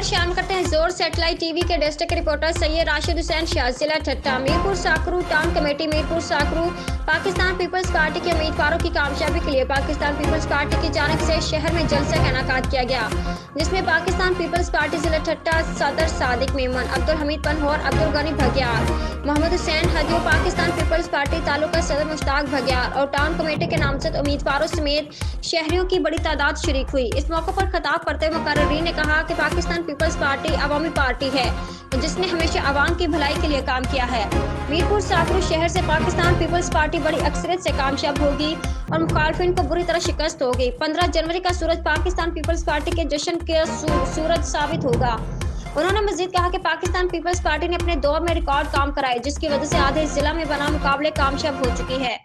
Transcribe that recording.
खबर शामिल करते हैं जोर सैटेलाइट टीवी के डिस्ट्रिक्ट रिपोर्टर सैयद राशिद हुसैन शाह, जिला ठट्टा। मीरपुर साकरू टाउन कमेटी मीरपुर साकरू पाकिस्तान पीपल्स पार्टी के उम्मीदवारों की कामयाबी के लिए पाकिस्तान पीपल्स पार्टी की जानिब से शहर में जलसा का इनेकाद किया गया, जिसमें पाकिस्तान पीपल्स पार्टी जिला ठट्टा सदर सादिक मेमन, अब्दुल हमीद पनहोर, अब्दुल गनी भगियार, मोहम्मद हुसैन हदियो, पाकिस्तान पीपल्स पार्टी तालुका सदर मुश्ताक भगियार और टाउन कमेटी के नामजद उम्मीदवारों समेत शहरियों की बड़ी तादाद शरीक हुई। इस मौके पर खिताब करते हुए मुकर्रीरीन ने कहा कि पाकिस्तान पीपल्स पार्टी अवामी पार्टी है जिसने हमेशा आवाम की भलाई के लिए काम किया है। मीरपुर साकरू शहर से पाकिस्तान पीपल्स पार्टी बड़ी अक्सरियत से कामयाब होगी और मुखालफिन को बुरी तरह शिकस्त होगी। 15 जनवरी का सूरज पाकिस्तान पीपल्स पार्टी के जश्न के सूरज साबित होगा। उन्होंने मजीद कहा कि पाकिस्तान पीपल्स पार्टी ने अपने दौर में रिकॉर्ड काम कराए, जिसकी वजह से आधे जिला में बना मुकाबले कामयाब हो चुकी है।